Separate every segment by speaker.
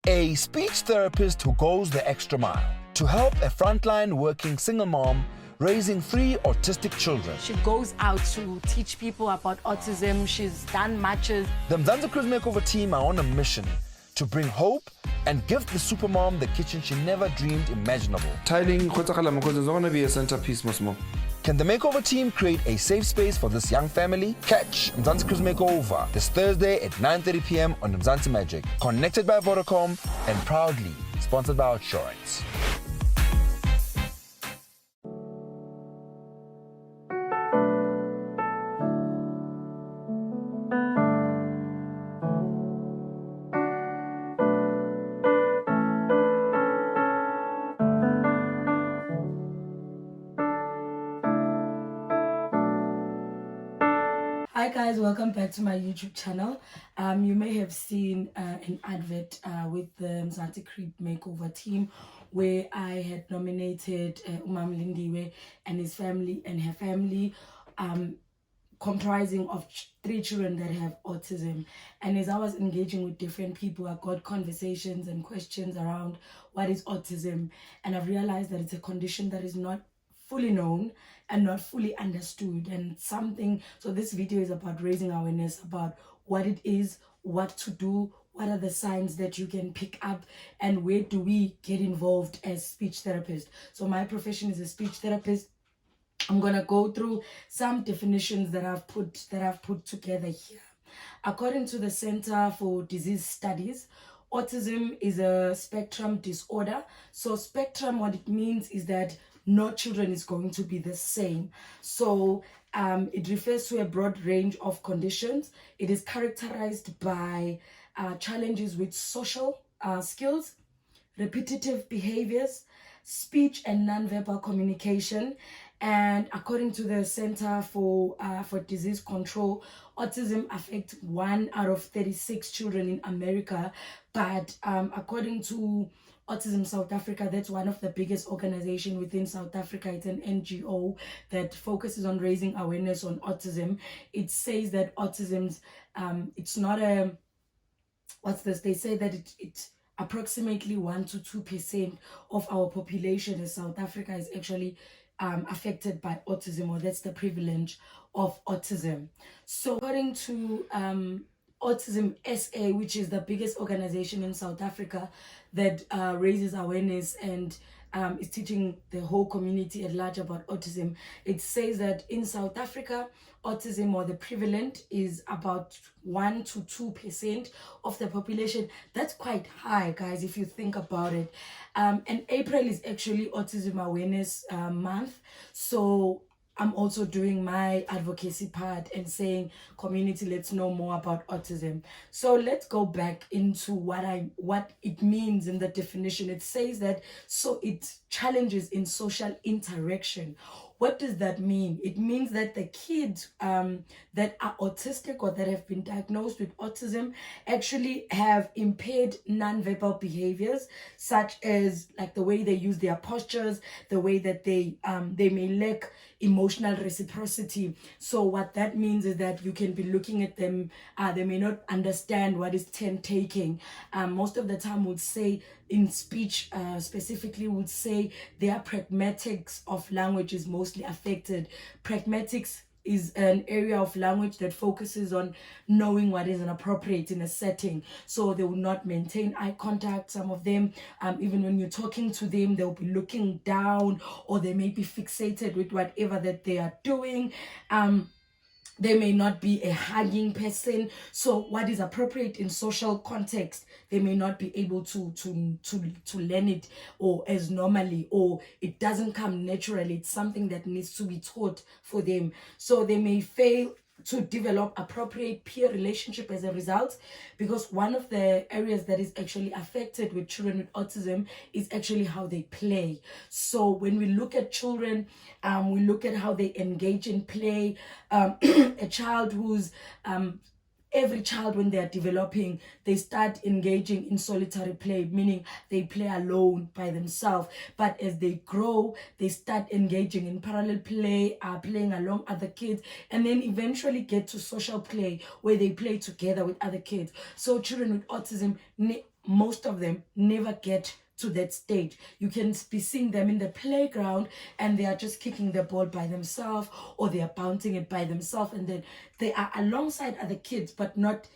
Speaker 1: a speech therapist who goes the extra mile to help a frontline working single mom raising 3 autistic children.
Speaker 2: She goes out to teach people about autism. She's done matches.
Speaker 1: The Mzansi Cruz Makeover team are on a mission to bring hope and give the supermom the kitchen she never dreamed imaginable.
Speaker 3: Tiling because it's not going to be a centerpiece, Mosmo.
Speaker 1: Can the Makeover team create a safe space for this young family? Catch Mzansi Cruz Makeover this Thursday at 9:30 p.m. on Mzansi Magic. Connected by Vodacom and proudly sponsored by Outsurance.
Speaker 4: Hi guys, welcome back to my YouTube channel. You may have seen an advert with the Mzansi Cruz Makeover team where I had nominated Umam Lindiwe and his family and her family, comprising of 3 children that have autism. And as I was engaging with different people, I got conversations and questions around what is autism, and I've realized that it's a condition that is not fully known and not fully understood, and something. So this video is about raising awareness about what it is, what to do, what are the signs that you can pick up, and where do we get involved as speech therapists. So my profession is a speech therapist. I'm gonna go through some definitions that I've put together here. According to the Center for Disease Studies, autism is a spectrum disorder. So spectrum, what it means is that no children is going to be the same. So it refers to a broad range of conditions. It is characterized by challenges with social skills, repetitive behaviors, speech and nonverbal communication. And according to the Center for Disease Control, autism affects 1 out of 36 children in America. But according to Autism South Africa, that's one of the biggest organizations within South Africa. It's an NGO that focuses on raising awareness on autism. It says that autism's, it's not a, they say that it's approximately 1 to 2% of our population in South Africa is actually affected by autism, or that's the prevalence of autism. So according to Autism SA, which is the biggest organization in South Africa that raises awareness and is teaching the whole community at large about autism, it says that in South Africa, autism, or the prevalent, is about 1 to 2% of the population. That's quite high, guys, if you think about it. And April is actually Autism Awareness Month. So I'm also doing my advocacy part and saying, community, let's know more about autism. So let's go back into what it means in the definition. It says that, so it challenges in social interaction. What does that mean? It means that the kids that are autistic or that have been diagnosed with autism actually have impaired nonverbal behaviors, such as like the way they use their postures, the way that they may lack emotional reciprocity. So what that means is that you can be looking at them, they may not understand what is turn taking. Most of the time would say in speech specifically would say their pragmatics of language is mostly affected. Pragmatics is an area of language that focuses on knowing what is inappropriate in a setting. So they will not maintain eye contact. Some of them, even when you're talking to them, they'll be looking down, or they may be fixated with whatever that they are doing. They may not be a hugging person. So what is appropriate in social context, they may not be able to learn it or as normally, or it doesn't come naturally. It's something that needs to be taught for them. So they may fail to develop appropriate peer relationship as a result, because one of the areas that is actually affected with children with autism is actually how they play. So when we look at children, we look at how they engage in play. A child who's every child, when they're developing, they start engaging in solitary play, meaning they play alone by themselves. But as they grow, they start engaging in parallel play, playing along other kids, and then eventually get to social play where they play together with other kids. So children with autism most of them never get to that stage. You can be seeing them in the playground and they are just kicking the ball by themselves, or they are bouncing it by themselves, and then they are alongside other kids but not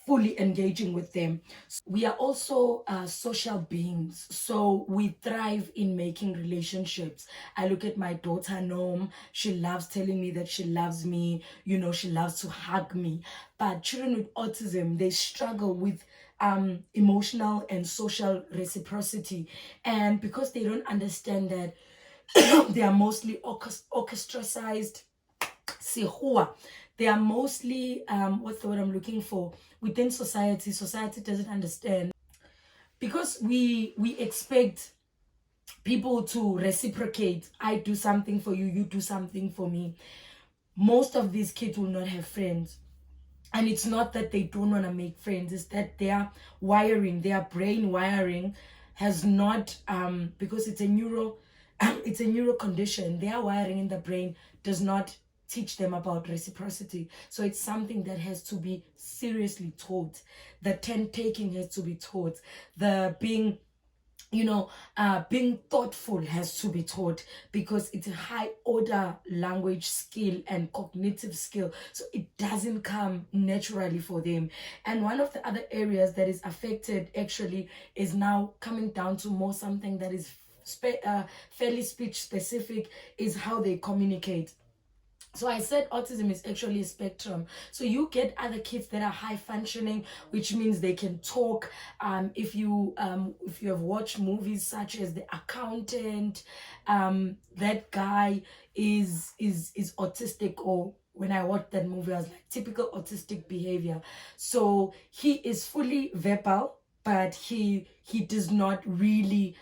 Speaker 4: fully engaging with them. We are also social beings, so we thrive in making relationships. I look at my daughter Norm. She loves telling me that she loves me, you know, she loves to hug me. But children with autism, they struggle with emotional and social reciprocity, and because they don't understand that, they are mostly ostracized. They are mostly what's the word I'm looking for, within society. Society doesn't understand, because we expect people to reciprocate. I do something for you, you do something for me. Most of these kids will not have friends. And it's not that they don't want to make friends, it's that their wiring, their brain wiring has not, because it's a it's a neuro condition. Their wiring in the brain does not teach them about reciprocity. So it's something that has to be seriously taught. The tent taking has to be taught. The being, being thoughtful has to be taught, because it's a high order language skill and cognitive skill. So it doesn't come naturally for them. And one of the other areas that is affected actually is now coming down to more something that is fairly speech specific, is how they communicate. So I said autism is actually a spectrum. So you get other kids that are high functioning, which means they can talk. If you have watched movies such as The Accountant, that guy is autistic, or when I watched that movie, I was like, typical autistic behavior. So he is fully verbal, but he does not really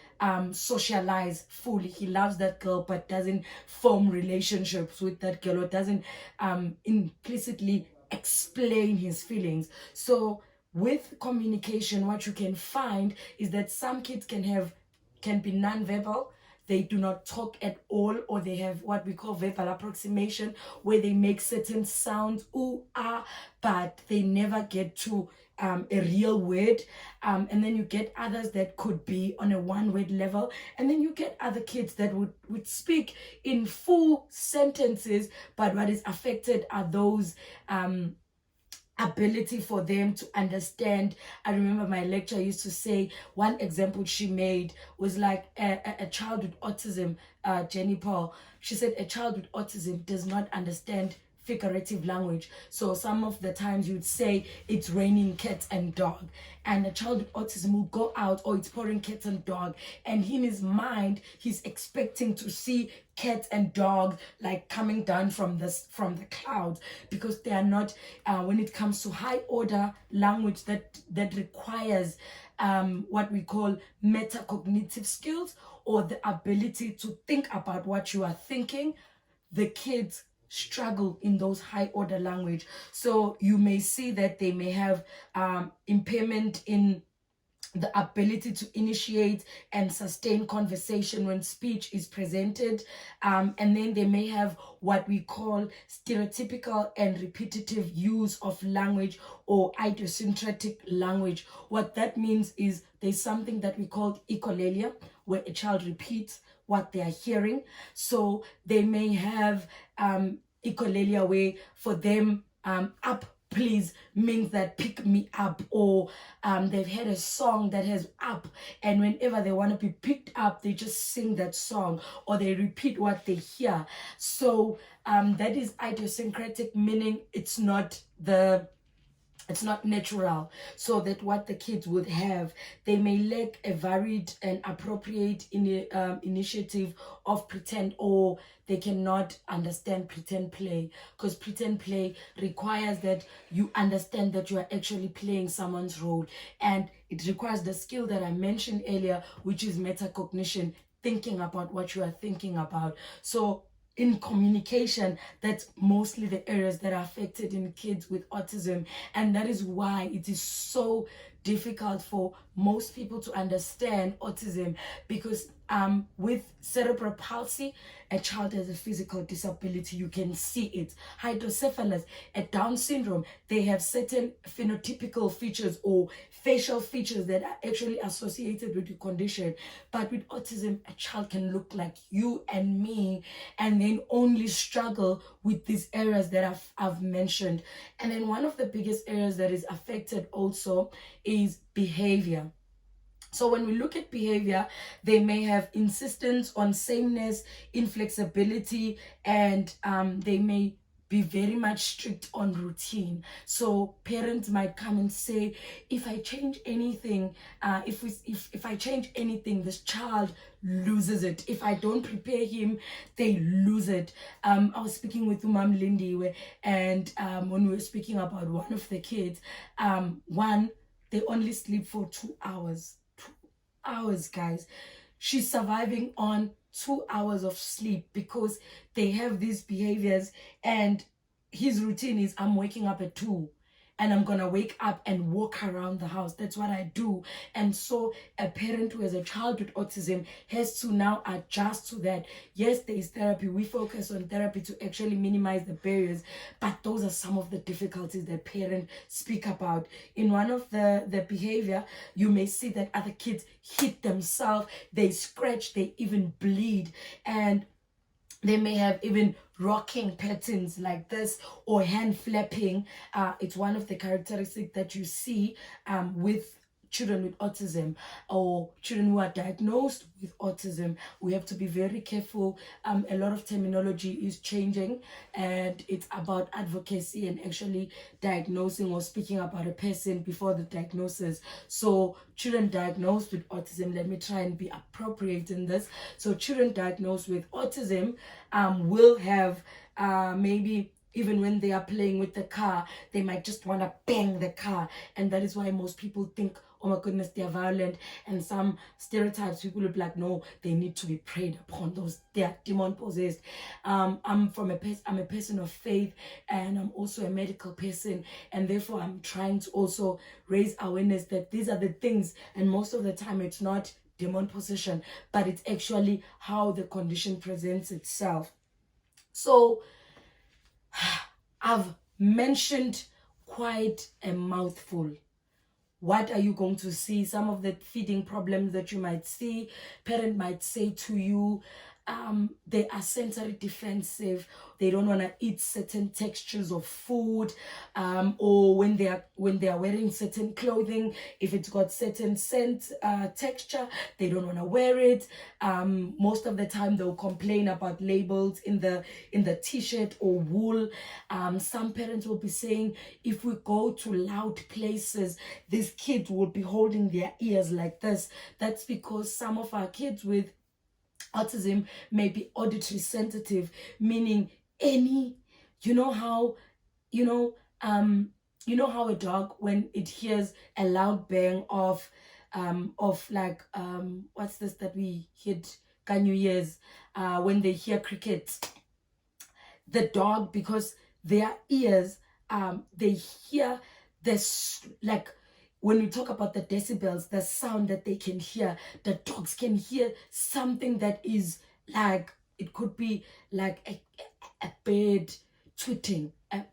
Speaker 4: socialize fully. He loves that girl but doesn't form relationships with that girl, or doesn't implicitly explain his feelings. So with communication, what you can find is that some kids can be non-verbal. They do not talk at all, or they have what we call verbal approximation, where they make certain sounds, ooh, ah, but they never get to a real word. And then you get others that could be on a one-word level. And then you get other kids that would speak in full sentences, but what is affected are those ability for them to understand. I remember my lecturer used to say, one example she made was like a child with autism, Jenny Paul. She said a child with autism does not understand figurative language. So some of the times you'd say it's raining cats and dog, and a child with autism will go out, or it's pouring cats and dog, and in his mind he's expecting to see cats and dogs like coming down from the clouds, because they are not, when it comes to high order language that requires what we call metacognitive skills, or the ability to think about what you are thinking. The kids struggle in those high order language. So you may see that they may have impairment in the ability to initiate and sustain conversation when speech is presented. And then they may have what we call stereotypical and repetitive use of language, or idiosyncratic language. What that means is there's something that we call echolalia, where a child repeats what they are hearing. So they may have echolalia, where for them up please means that pick me up, or they've had a song that has up, and whenever they want to be picked up, they just sing that song, or they repeat what they hear. So that is idiosyncratic, meaning it's not natural. So that what the kids would have, they may lack a varied and appropriate initiative of pretend, or they cannot understand pretend play, because pretend play requires that you understand that you are actually playing someone's role, and it requires the skill that I mentioned earlier, which is metacognition, thinking about what you are thinking about. So in communication, that's mostly the areas that are affected in kids with autism. And that is why it is so difficult for most people to understand autism, because with cerebral palsy, a child has a physical disability. You can see it. Hydrocephalus, a Down syndrome, they have certain phenotypical features or facial features that are actually associated with the condition. But with autism, a child can look like you and me and then only struggle with these areas that I've mentioned. And then one of the biggest areas that is affected also is behavior. So when we look at behavior, they may have insistence on sameness, inflexibility, and they may be very much strict on routine. So parents might come and say, if I change anything, if I change anything, this child loses it. If I don't prepare him, they lose it. I was speaking with Umam Lindy, and when we were speaking about one of the kids, they only sleep for 2 hours. 2 hours, guys. She's surviving on 2 hours of sleep because they have these behaviors, and his routine is, I'm waking up at 2 and I'm gonna wake up and walk around the house. That's what I do. And so a parent who has a child with autism has to now adjust to that. Yes, there is therapy. We focus on therapy to actually minimize the barriers, but those are some of the difficulties that parents speak about. In one of the behavior, you may see that other kids hit themselves, they scratch, they even bleed, and they may have even rocking patterns like this or hand flapping. It's one of the characteristics that you see with children with autism or children who are diagnosed with autism. We have to be very careful. A lot of terminology is changing, and it's about advocacy and actually diagnosing or speaking about a person before the diagnosis. So children diagnosed with autism, let me try and be appropriate in this. So children diagnosed with autism will have maybe, even when they are playing with the car, they might just want to bang the car. And that is why most people think, oh my goodness, they are violent. And some stereotypes, people will be like, no, they need to be preyed upon. They are demon possessed. I'm a person of faith, and I'm also a medical person. And therefore, I'm trying to also raise awareness that these are the things. And most of the time, it's not demon possession, but it's actually how the condition presents itself. So I've mentioned quite a mouthful. What are you going to see? Some of the feeding problems that you might see, parent might say to you, they are sensory defensive. They don't want to eat certain textures of food, or when they are wearing certain clothing, if it's got certain scent texture, they don't want to wear it. Most of the time, they'll complain about labels in the t-shirt or wool. Some parents will be saying, if we go to loud places, these kids will be holding their ears like this. That's because some of our kids with autism may be auditory sensitive, meaning you know how a dog, when it hears a loud bang of like what's this that we hit Ganyu ears, when they hear crickets, the dog, because their ears they hear this, like when we talk about the decibels, the sound that they can hear, the dogs can hear something that is like, it could be like a bird tweeting. A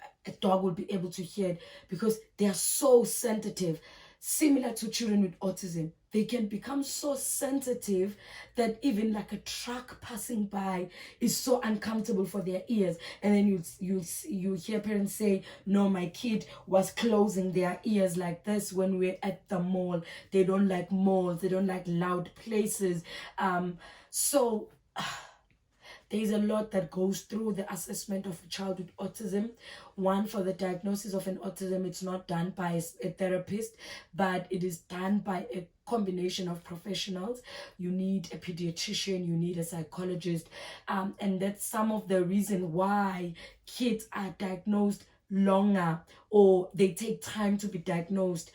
Speaker 4: dog will be able to hear it because they are so sensitive. Similar to children with autism, they can become so sensitive that even like a truck passing by is so uncomfortable for their ears. And then you hear parents say, no, my kid was closing their ears like this when we're at the mall. They don't like malls. They don't like loud places. So there's a lot that goes through the assessment of a child with autism. One, for the diagnosis of an autism, it's not done by a therapist, but it is done by a combination of professionals. You need a pediatrician, you need a psychologist, and that's some of the reason why kids are diagnosed longer, or they take time to be diagnosed.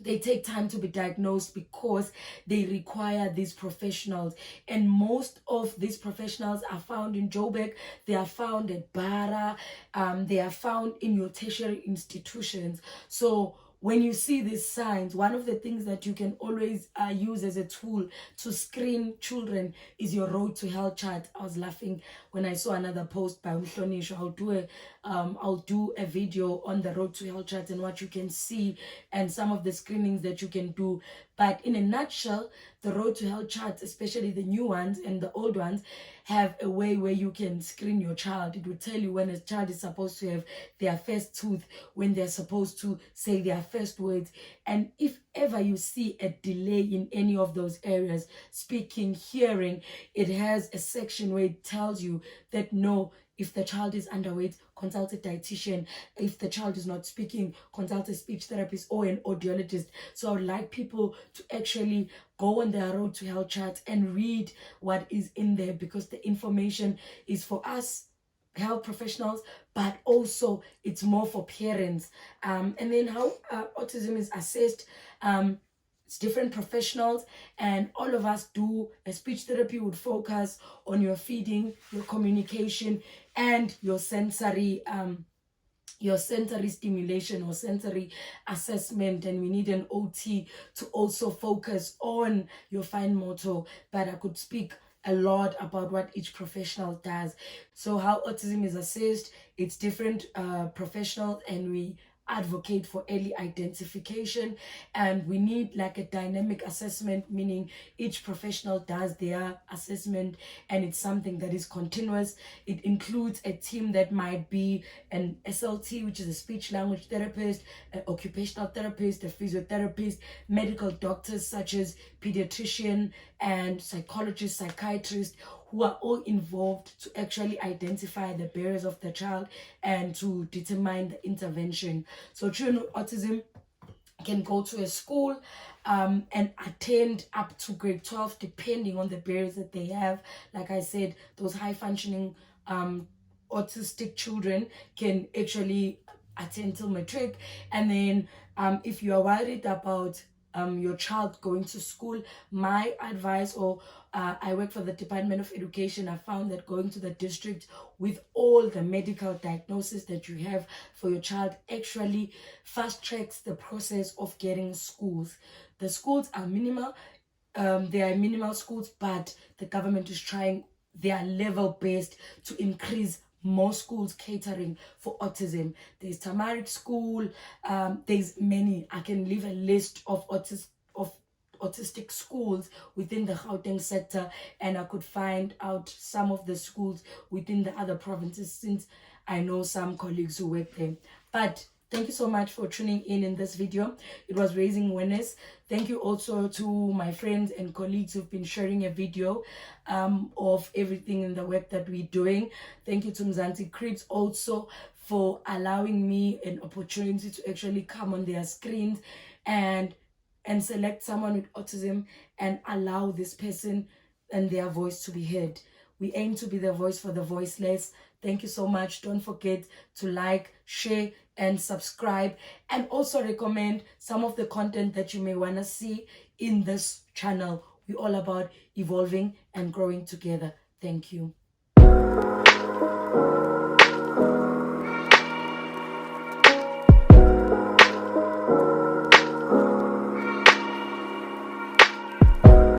Speaker 4: They take time to be diagnosed because they require these professionals. And most of these professionals are found in Joburg. They are found at Bara. They are found in your tertiary institutions. So when you see these signs, one of the things that you can always use as a tool to screen children is your Road to Hell chart. I was laughing when I saw another post by Umhlonisho. I'll do a video on the Road to Hell chart and what you can see and some of the screenings that you can do. But in a nutshell, the Road to Hell charts, especially the new ones and the old ones, have a way where you can screen your child. It will tell you when a child is supposed to have their first tooth, when they're supposed to say their first words. And if ever you see a delay in any of those areas, speaking, hearing, it has a section where it tells you that no, if the child is underweight, consult a dietitian. If the child is not speaking, consult a speech therapist or an audiologist. So I would like people to actually go on their Road to Hell chart and read what is in there, because the information is for us health professionals, but also it's more for parents. And then how autism is assessed. It's different professionals, and all of us do. A speech therapy would focus on your feeding, your communication, and your sensory stimulation or sensory assessment. And we need an OT to also focus on your fine motor. But I could speak a lot about what each professional does. So how autism is assessed, it's different professionals, and we advocate for early identification, and we need like a dynamic assessment, meaning each professional does their assessment and it's something that is continuous. It includes a team that might be an SLT, which is a speech language therapist, an occupational therapist, a physiotherapist, medical doctors such as pediatrician and psychologist, psychiatrist, who are all involved to actually identify the barriers of the child and to determine the intervention. So children with autism can go to a school and attend up to grade 12, depending on the barriers that they have. Like I said, those high functioning autistic children can actually attend till matric. And then if you are worried about your child going to school, my advice, or I work for the Department of Education, I found that going to the district with all the medical diagnosis that you have for your child actually fast tracks the process of getting schools. The schools are minimal. They are minimal schools, but the government is trying their level best to increase more schools catering for autism. There's Tamaric School, there's many. I can leave a list of autistic schools within the Gauteng sector, and I could find out some of the schools within the other provinces, since I know some colleagues who work there. But thank you so much for tuning in this video. It was raising awareness. Thank you also to my friends and colleagues who've been sharing a video of everything in the work that we're doing. Thank you to Mzansi Cribs also for allowing me an opportunity to actually come on their screens and select someone with autism and allow this person and their voice to be heard. We aim to be the voice for the voiceless. Thank you so much. Don't forget to like, share, and subscribe, and also recommend some of the content that you may want to see in this channel. We're all about evolving and growing together. Thank you.